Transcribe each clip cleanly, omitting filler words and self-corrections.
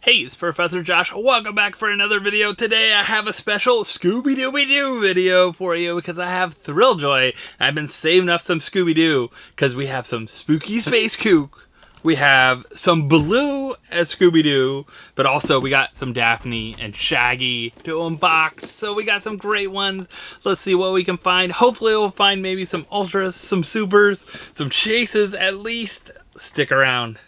Hey, it's Professor Josh. Welcome back for another video. Today I have a special Scooby-Doo video for you because I have Thrilljoy. I've been saving up some Scooby-Doo because we have some spooky Space Kook. We have some blue as Scooby-Doo, but also we got some Daphne and Shaggy to unbox. So we got some great ones. Let's see what we can find. Hopefully we'll find maybe some ultras, some supers, some chases at least. Stick around.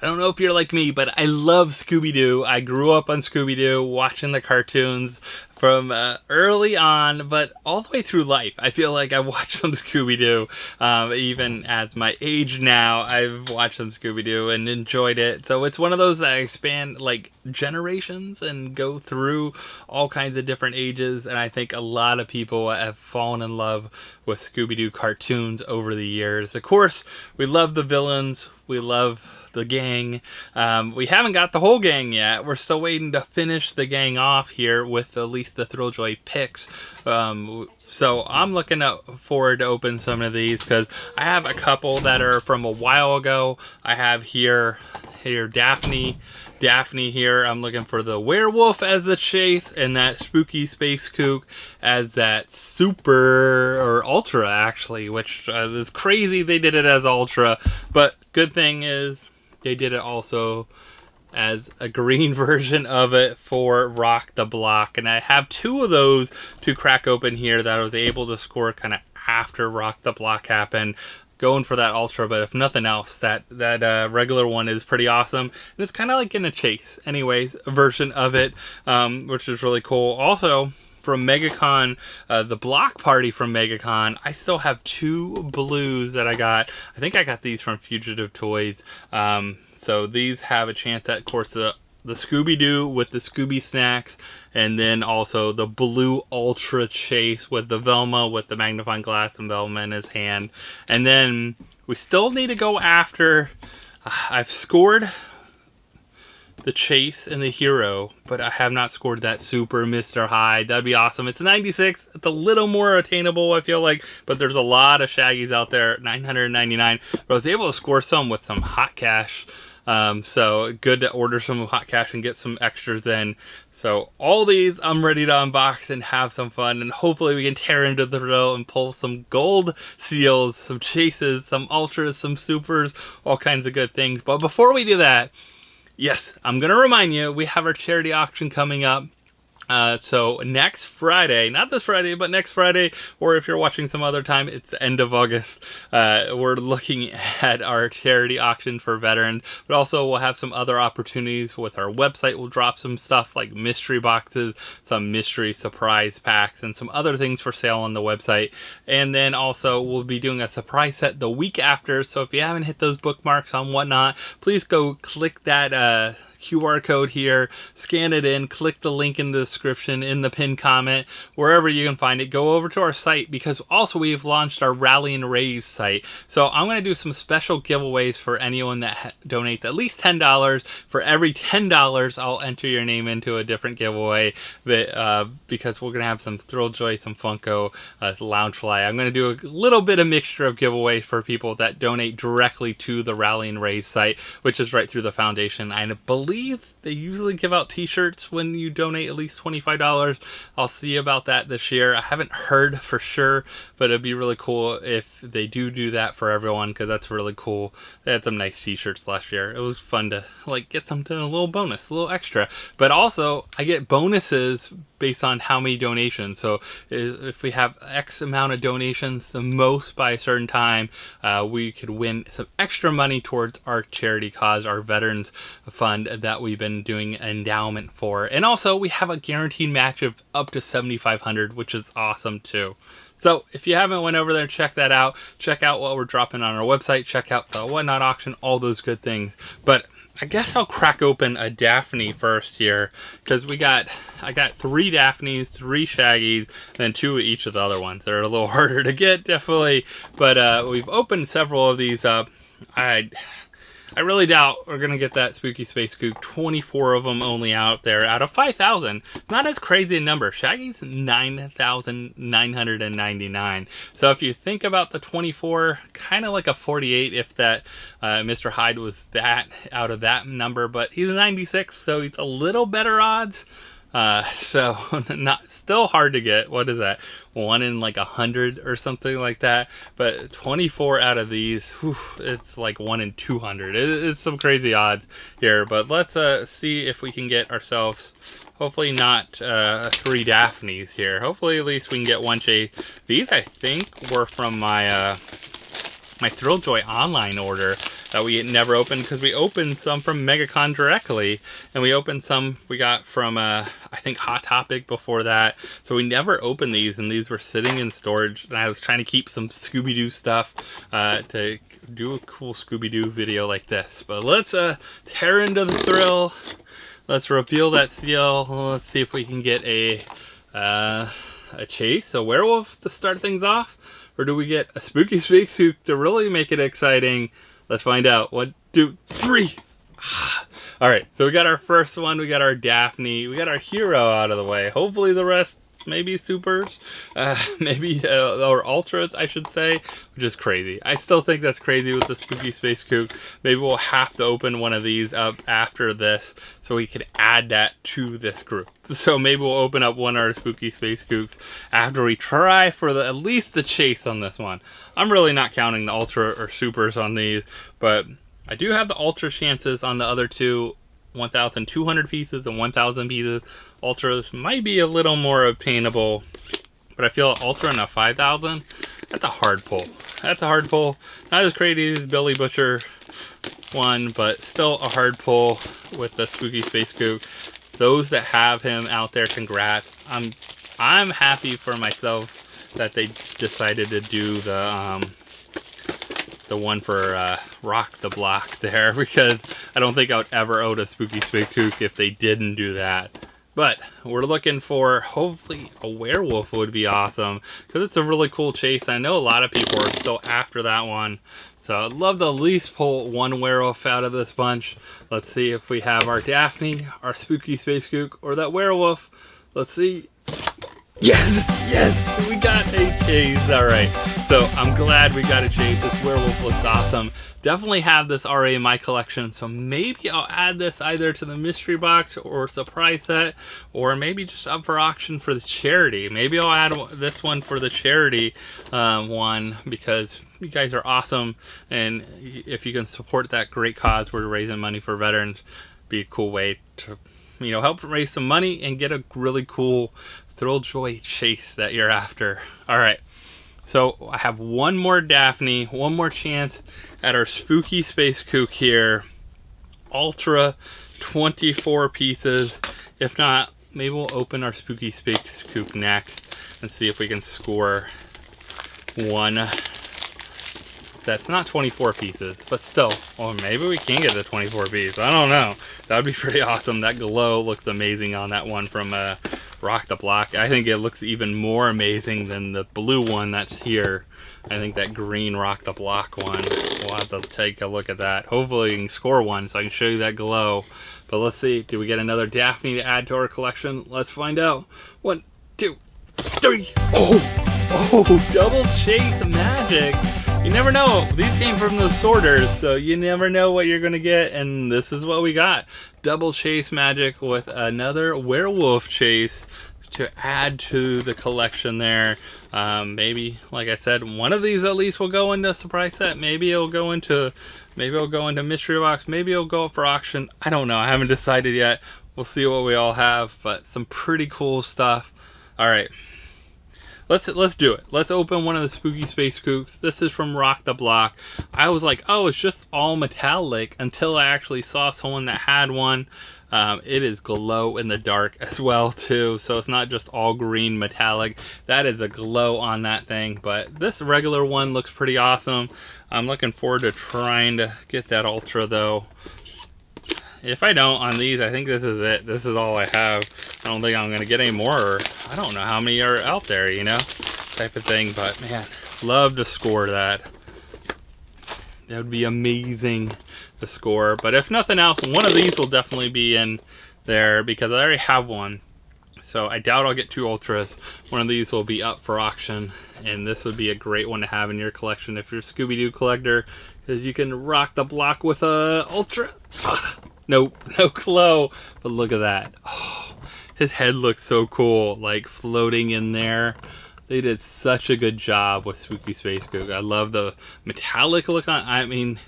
I don't know if you're like me, but I love Scooby-Doo. I grew up on Scooby-Doo, watching the cartoons from early on, but all the way through life. I feel like I watched some Scooby-Doo. Even as my age now, I've watched some Scooby-Doo and enjoyed it. So it's one of those that expand like generations and go through all kinds of different ages. And I think a lot of people have fallen in love with Scooby-Doo cartoons over the years. Of course, we love the villains. We love the gang. We haven't got the whole gang yet. We're still waiting to finish the gang off here with at least the Thrilljoy picks. So I'm looking forward to open some of these because I have a couple that are from a while ago. I have here Daphne here. I'm looking for the Werewolf as the chase and that spooky Space Kook as that super or ultra actually, which is crazy they did it as ultra, but good thing is they did it also as a green version of it for Rock the Block. And I have two of those to crack open here that I was able to score kind of after Rock the Block happened. Going for that ultra, but if nothing else, that regular one is pretty awesome. And it's kind of like in a chase, anyways, a version of it, which is really cool. Also, from MegaCon, the block party from MegaCon, I still have two blues that I got. I think I got these from Fugitive Toys. So these have a chance at, of course, the Scooby-Doo with the Scooby Snacks, and then also the blue Ultra Chase with the Velma with the magnifying glass and Velma in his hand. And then we still need to go after, I've scored the Chase and the Hero, but I have not scored that Super Mr. Hyde. That'd be awesome. It's 96. It's a little more attainable, I feel like, but there's a lot of Shaggys out there, 999. But I was able to score some with some hot cash. So good to order some hot cash and get some extras in. So all these I'm ready to unbox and have some fun, and hopefully we can tear into the thrill and pull some gold seals, some chases, some ultras, some supers, all kinds of good things. But before we do that, yes, I'm going to remind you, we have our charity auction coming up. So next Friday, not this Friday, but next Friday, or if you're watching some other time, it's the end of August. We're looking at our charity auction for veterans, but also we'll have some other opportunities with our website. We'll drop some stuff like mystery boxes, some mystery surprise packs, and some other things for sale on the website. And then also we'll be doing a surprise set the week after. So if you haven't hit those bookmarks on whatnot, please go click that QR code here, scan it in, click the link in the description, in the pinned comment, wherever you can find it. Go over to our site because also we've launched our Rally and Raise site. So I'm going to do some special giveaways for anyone that donates at least $10. For every $10, I'll enter your name into a different giveaway, but, because we're going to have some Thrilljoy, some Funko, Loungefly. I'm going to do a little bit of mixture of giveaways for people that donate directly to the Rally and Raise site, which is right through the foundation. I believe they usually give out t-shirts when you donate at least $25. I'll see about that this year. I haven't heard for sure, but it'd be really cool if they do that for everyone, because that's really cool. They had some nice t-shirts last year. It was fun to like get something, a little bonus, a little extra. But also I get bonuses based on how many donations. So if we have X amount of donations, the most by a certain time, we could win some extra money towards our charity cause, our veterans fund that we've been doing endowment for. And also we have a guaranteed match of up to $7,500, which is awesome too. So if you haven't went over there, check that out. Check out what we're dropping on our website. Check out the Whatnot auction, all those good things. But I guess I'll crack open a Daphne first here, because I got 3 Daphnes, 3 Shaggies, and then 2 of each of the other ones. They're a little harder to get, definitely, but we've opened several of these up. I really doubt we're gonna get that spooky Space Kook. 24 of them only out there out of 5,000. Not as crazy a number. Shaggy's 9,999. So if you think about the 24, kind of like a 48 if that Mr. Hyde was that out of that number, but he's a 96, so he's a little better odds. So not still hard to get. What is that? 1 in like 100 or something like that. But 24 out of these, whew, it's like 1 in 200. It's some crazy odds here. But let's see if we can get ourselves, hopefully not 3 Daphnes here. Hopefully at least we can get 1 chase. These I think were from my my Thrilljoy online order that we never opened, because we opened some from MegaCon directly, and we opened some we got from I think Hot Topic before that. So we never opened these, and these were sitting in storage, and I was trying to keep some Scooby-Doo stuff to do a cool Scooby-Doo video like this. But let's tear into the thrill. Let's reveal that seal. Let's see if we can get a chase, a werewolf to start things off. Or do we get a spooky Space Kook to really make it exciting? Let's find out. 1, 2, 3. Alright, so we got our first one. We got our Daphne. We got our hero out of the way. Hopefully the rest maybe supers. Maybe, or ultras, I should say. Which is crazy. I still think that's crazy with the spooky Space Kook. Maybe we'll have to open one of these up after this so we can add that to this group. So maybe we'll open up one of our spooky Space Kooks after we try for at least the chase on this one. I'm really not counting the ultra or supers on these, but I do have the ultra chances on the other two, 1,200 pieces and 1,000 pieces. Ultras might be a little more obtainable, but I feel ultra in a 5,000, that's a hard pull. That's a hard pull. Not as crazy as Billy Butcher one, but still a hard pull with the spooky Space Kook. Those that have him out there, congrats. I'm happy for myself that they decided to do the one for Rock the Block there, because I don't think I would ever own a spooky Space Kook if they didn't do that. But we're looking for, hopefully a werewolf would be awesome, because it's a really cool chase. I know a lot of people are still after that one. So I'd love to at least pull 1 werewolf out of this bunch. Let's see if we have our Daphne, our spooky Space Kook, or that werewolf. Let's see. Yes! Yes! We got a chase. Alright. So I'm glad we got a chase. This werewolf looks awesome. Definitely have this already in my collection. So maybe I'll add this either to the mystery box or surprise set, or maybe just up for auction for the charity. Maybe I'll add this one for the charity one, because you guys are awesome. And if you can support that great cause, we're raising money for veterans. Be a cool way to, you know, help raise some money and get a really cool Thrilljoy chase that you're after. Alright, so I have 1 more Daphne, 1 more chance at our spooky Space Kook here. Ultra 24 pieces. If not, maybe we'll open our spooky Space Kook next and see if we can score one that's not 24 pieces, but still, or maybe we can get the 24 piece. I don't know. That would be pretty awesome. That glow looks amazing on that one from Rock the Block. I think it looks even more amazing than the blue one that's here. I think that green Rock the Block one, we'll have to take a look at that. Hopefully we can score one so I can show you that glow. But let's see, do we get another Daphne to add to our collection? Let's find out. 1, 2, 3. Oh, double chase magic. You never know. These came from the sorters, so you never know what you're going to get, and this is what we got. Double chase magic with another werewolf chase to add to the collection there. Maybe, like I said, one of these at least will go into a surprise set. Maybe it'll go into mystery box. Maybe it'll go up for auction. I don't know. I haven't decided yet. We'll see what we all have, but some pretty cool stuff. All right. Let's do it. Let's open one of the spooky Space Kooks. This is from Rock the Block. I was like, oh, it's just all metallic, until I actually saw someone that had one. It is glow in the dark as well too, so it's not just all green metallic. That is a glow on that thing, but this regular one looks pretty awesome. I'm looking forward to trying to get that ultra though. If I don't on these, I think this is it. This is all I have. I don't think I'm going to get any more. Or I don't know how many are out there, you know, type of thing. But man, love to score that. That would be amazing to score. But if nothing else, one of these will definitely be in there because I already have one. So I doubt I'll get 2 Ultras. One of these will be up for auction. And this would be a great one to have in your collection if you're a Scooby-Doo collector. Because you can rock the block with a Ultra. Ugh, no glow. But look at that. Oh, his head looks so cool. Like floating in there. They did such a good job with Spooky Space Kook. I love the metallic look on. I mean,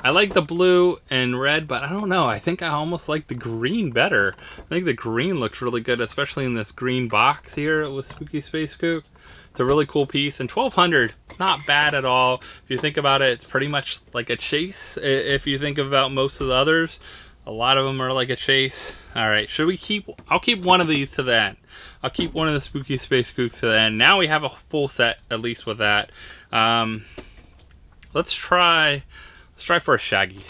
I like the blue and red, but I don't know. I think I almost like the green better. I think the green looks really good, especially in this green box here with Spooky Space Kook. It's a really cool piece, and 1200, not bad at all. If you think about it, it's pretty much like a chase. If you think about most of the others, a lot of them are like a chase. All right, should we keep? I'll keep one of these to the end. I'll keep one of the Spooky Space Kooks to the end. Now we have a full set, at least with that. Let's try for a Shaggy.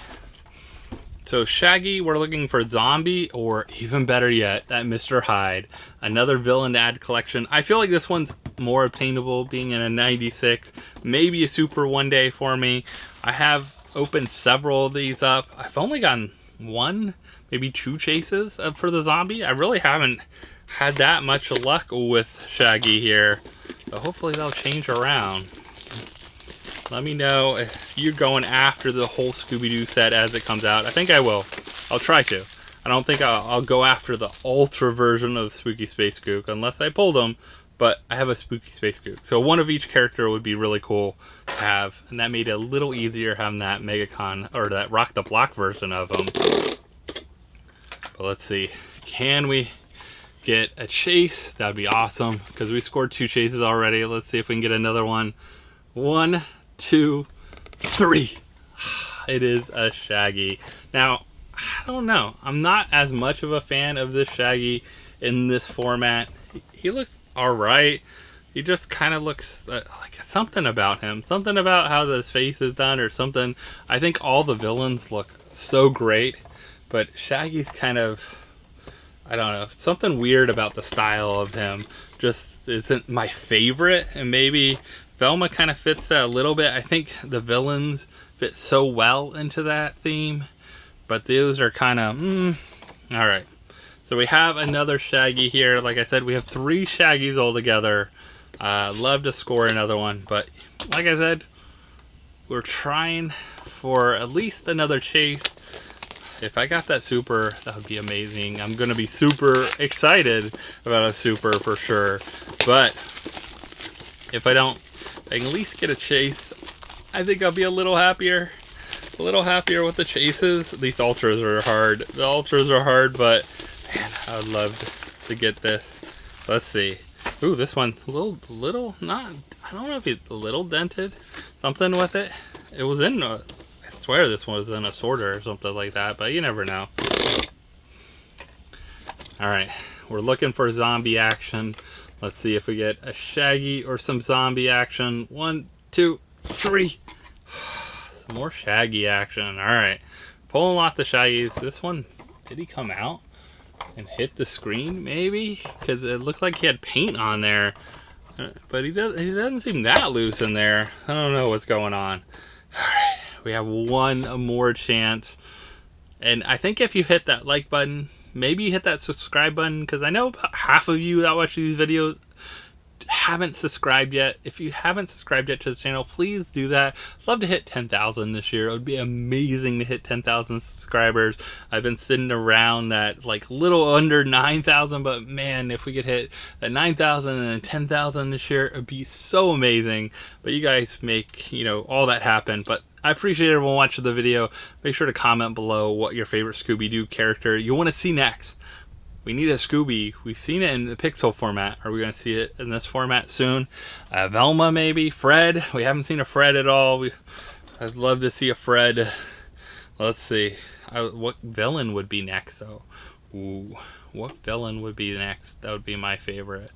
So Shaggy, we're looking for zombie, or even better yet, that Mr. Hyde. Another villain to add collection. I feel like this one's more obtainable, being in a 96. Maybe a super one day for me. I have opened several of these up. I've only gotten 1, maybe 2 chases for the zombie. I really haven't had that much luck with Shaggy here, so hopefully they'll change around. Let me know if you're going after the whole Scooby-Doo set as it comes out. I think I will. I'll try to. I don't think I'll go after the Ultra version of Spooky Space Kook unless I pulled them, but I have a Spooky Space Kook. So one of each character would be really cool to have, and that made it a little easier having that MegaCon, or that Rock the Block version of them. But let's see. Can we get a chase? That'd be awesome because we scored 2 chases already. Let's see if we can get another one. 1, 2, 3. It is a Shaggy. Now, I don't know. I'm not as much of a fan of this Shaggy in this format. He looks alright. He just kind of looks like something about him. Something about how his face is done or something. I think all the villains look so great, but Shaggy's kind of, I don't know, something weird about the style of him just isn't my favorite, and maybe Velma kind of fits that a little bit. I think the villains fit so well into that theme, but those are kind of, alright. So we have another Shaggy here. Like I said, we have 3 Shaggys all together. Love to score another one, but like I said, we're trying for at least another chase. If I got that super, that would be amazing. I'm going to be super excited about a super for sure. But if I don't, I can at least get a chase. I think I'll be a little happier. A little happier with the chases. These Ultras are hard. The Ultras are hard, but man, I would love to get this. Let's see. Ooh, this one's a little, not, I don't know if it's a little dented. Something with it. It was in a, I swear this one was in a sorter or something like that, but you never know. Alright, we're looking for zombie action. Let's see if we get a Shaggy or some zombie action. 1, 2, 3. Some more Shaggy action. Alright, pulling lots of Shaggies. This one, did he come out and hit the screen maybe? Because it looked like he had paint on there. But he doesn't seem that loose in there. I don't know what's going on. Alright, we have one more chance. And I think if you hit that like button, maybe you hit that subscribe button, because I know about half of you that watch these videos haven't subscribed yet. If you haven't subscribed yet to the channel, please do that. I'd love to hit 10,000 this year. It would be amazing to hit 10,000 subscribers. I've been sitting around that like little under 9,000, but man, if we could hit that 9,000 and 10,000 this year, it would be so amazing. But you guys make, you know, all that happen. But I appreciate everyone watching the video. Make sure to comment below what your favorite Scooby-Doo character you want to see next. We need a Scooby. We've seen it in the pixel format. Are we going to see it in this format soon? Velma maybe? Fred? We haven't seen a Fred at all. I'd love to see a Fred. Let's see. What villain would be next though? Ooh, what villain would be next? That would be my favorite.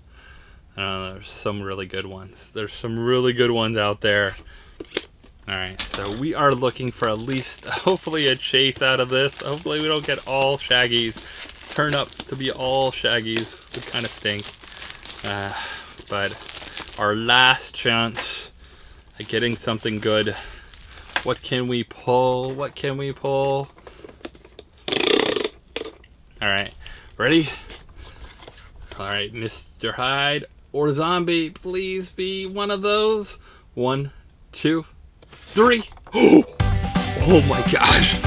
I don't know. There's some really good ones. There's some really good ones out there. Alright, so we are looking for at least, hopefully, a chase out of this. Hopefully we don't get all Shaggies. Turn up to be all Shaggies would kind of stink. But our last chance at getting something good What can we pull? What can we pull? Alright, ready? Alright, Mr. Hyde or Zombie, please be one of those. 1, 2, 3. Oh my gosh.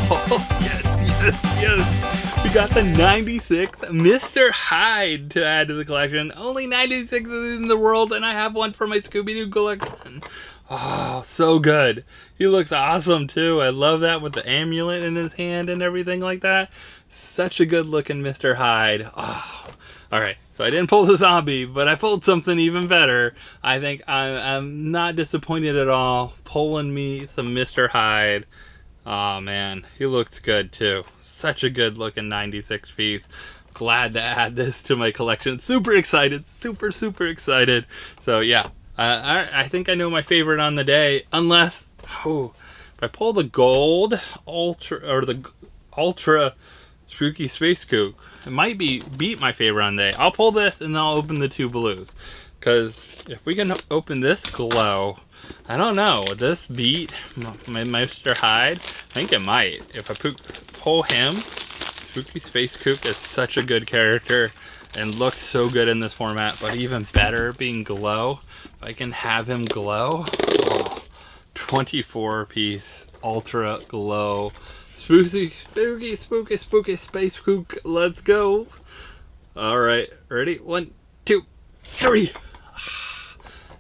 Oh, yes. We got the 96th Mr. Hyde to add to the collection. Only 96 in the world, and I have one for my Scooby-Doo collection. Oh, so good. He looks awesome too. I love that with the amulet in his hand and everything like that. Such a good looking Mr. Hyde. Oh. Alright, so I didn't pull the zombie, but I pulled something even better. I think I'm not disappointed at all. Pulling me some Mr. Hyde. Oh man, he looks good too. Such a good looking 96 piece. Glad to add this to my collection. Super excited. Super excited. So yeah, I think I know my favorite on the day. Unless, if I pull the gold ultra spooky Space Kook, it might beat my favorite on the day. I'll pull this and then I'll open the 2 blues. Because if we can open this glow, I don't know, would this beat my Mr. Hyde? I think it might. If I pull him, Spooky Space Kook is such a good character and looks so good in this format, but even better being glow. If I can have him glow, 24 piece ultra glow spooky Space Kook. Let's go. Alright, ready? 1, 2, 3.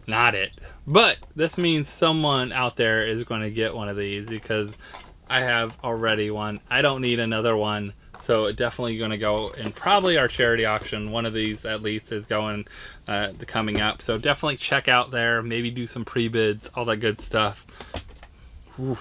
Not it. But this means someone out there is going to get one of these because I have already one. I don't need another one. So definitely going to go in probably our charity auction. One of these at least is going coming up. So definitely check out there. Maybe do some pre-bids. All that good stuff. Whew.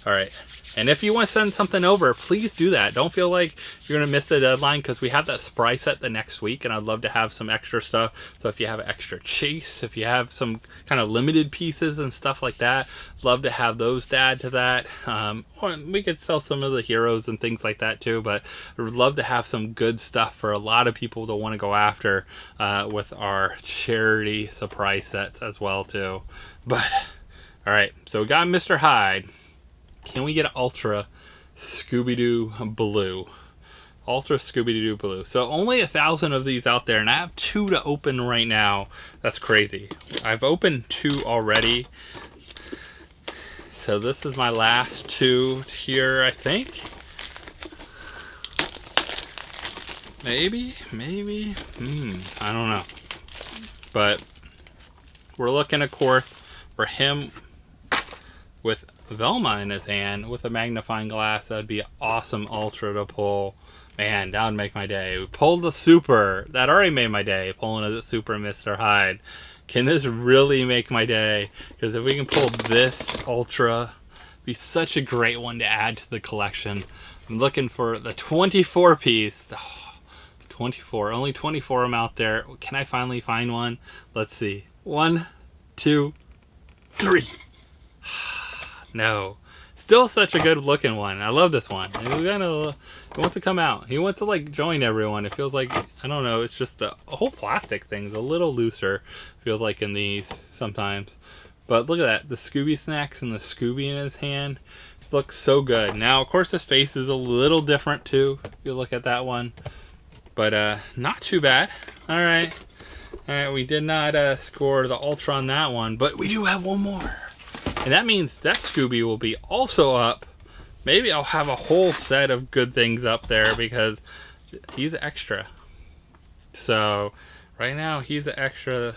Alright, and if you want to send something over, please do that. Don't feel like you're going to miss the deadline because we have that surprise set the next week, and I'd love to have some extra stuff. So if you have extra chase, if you have some kind of limited pieces and stuff like that, love to have those to add to that. Or we could sell some of the heroes and things like that too, but I would love to have some good stuff for a lot of people to want to go after with our charity surprise sets as well too. But, alright, so we got Mr. Hyde. Can we get Ultra Scooby-Doo Blue? Ultra Scooby-Doo Blue. So only 1,000 of these out there, and I have 2 to open right now. That's crazy. I've opened 2 already. So this is my last 2 here, I think. Maybe? I don't know. But we're looking, of course, for him with Velma in his hand with a magnifying glass. That'd be awesome ultra to pull. Man, that would make my day. We pulled the super. That already made my day, pulling a super Mr. Hyde. Can this really make my day? Because if we can pull this ultra, it'd be such a great one to add to the collection. I'm looking for the 24 piece. 24. Only 24 of them out there. Can I finally find one? Let's see. 1, 2, 3. No. Still such a good looking one. I love this one. He wants to come out. He wants to like join everyone. It feels like, I don't know, it's just the whole plastic thing's a little looser. Feels like in these sometimes. But look at that. The Scooby snacks and the Scooby in his hand. Looks so good. Now, of course, his face is a little different too. If you look at that one. But not too bad. Alright. Alright, we did not score the Ultra on that one. But we do have one more. And that means that Scooby will be also up. Maybe I'll have a whole set of good things up there because he's extra. So right now he's an extra.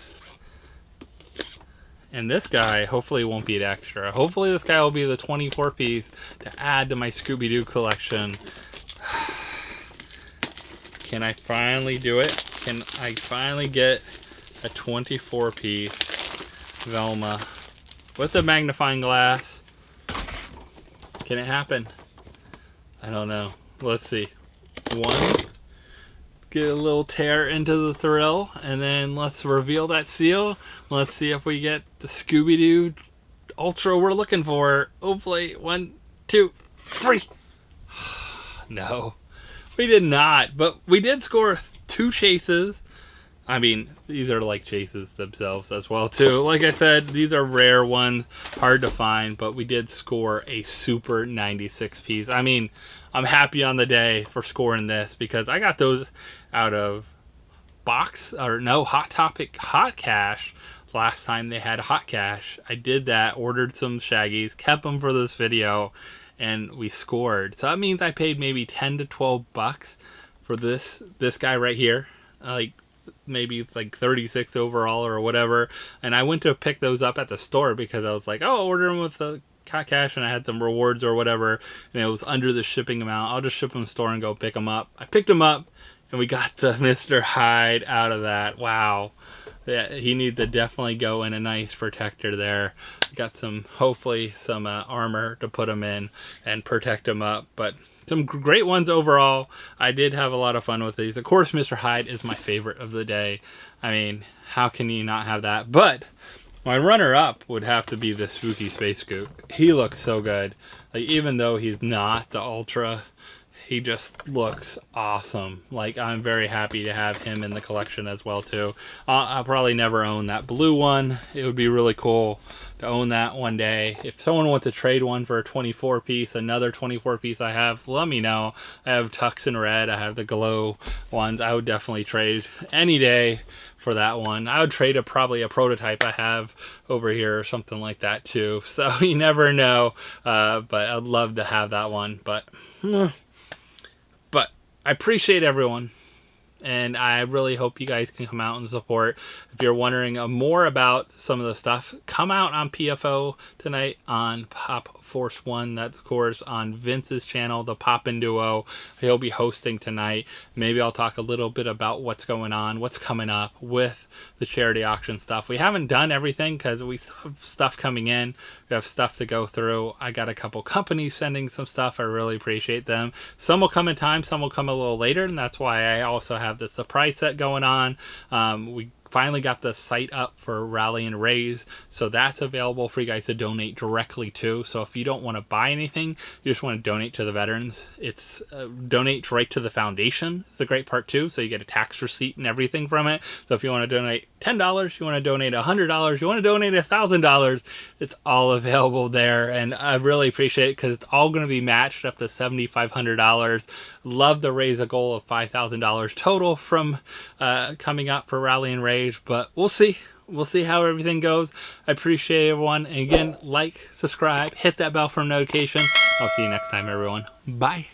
And this guy hopefully won't be an extra. Hopefully this guy will be the 24 piece to add to my Scooby-Doo collection. Can I finally do it? Can I finally get a 24 piece Velma with a magnifying glass? Can it happen? I don't know. Let's see. 1. Get a little tear into the thrill, and then let's reveal that seal. Let's see if we get the Scooby-Doo Ultra we're looking for. Hopefully. 1, 2, 3. No, we did not, but we did score 2 chases. I mean, these are like chases themselves as well too. Like I said, these are rare ones, hard to find, but we did score a Super 96 piece. I mean, I'm happy on the day for scoring this because I got those out of Hot Topic Hot Cash last time they had Hot Cash. I did that, ordered some Shaggies, kept them for this video, and we scored. So that means I paid maybe 10 to 12 bucks for this guy right here. Like maybe like 36 overall or whatever, and I went to pick those up at the store because I was like, oh, order them with the Hot Cash and I had some rewards or whatever, and it was under the shipping amount. I'll just ship them to the store and go pick them up. I picked them up and we got the Mr. Hyde out of that. Wow. Yeah, he needs to definitely go in a nice protector there. Got some, hopefully some armor to put him in and protect him up, but some great ones overall. I did have a lot of fun with these. Of course, Mr. Hyde is my favorite of the day. I mean, how can you not have that? But my runner-up would have to be the spooky Space Kook. He looks so good. Like, even though he's not the Ultra, he just looks awesome. Like, I'm very happy to have him in the collection as well too. I'll probably never own that blue one. It would be really cool to own that one day. If someone wants to trade one for a 24 piece, another 24 piece I have, let me know. I have Tux in red, I have the glow ones. I would definitely trade any day for that one. I would trade probably a prototype I have over here or something like that too. So you never know, but I'd love to have that one. But I appreciate everyone, and I really hope you guys can come out and support. If you're wondering more about some of the stuff, come out on PFO tonight on PopFourceOne. That's, of course, on Vince's channel, the Poppin' Duo. He'll be hosting tonight. Maybe I'll talk a little bit about what's going on, what's coming up with the charity auction stuff. We haven't done everything because we have stuff coming in. We have stuff to go through. I got a couple companies sending some stuff. I really appreciate them. Some will come in time, some will come a little later, and that's why I also have the surprise set going on. We finally got the site up for Rally and Raise, so that's available for you guys to donate directly to. So if you don't want to buy anything, you just want to donate to the veterans, it's donate right to the foundation. It's a great part too, so you get a tax receipt and everything from it. So if you want to donate $10, you want to donate $100, you want to donate $1,000, it's all available there, and I really appreciate it because it's all going to be matched up to $7,500. Love to raise a goal of $5,000 total from coming up for Rally and Raise, but we'll see. We'll see how everything goes. I appreciate everyone, and again, like, subscribe, hit that bell for notification. I'll see you next time, everyone. Bye.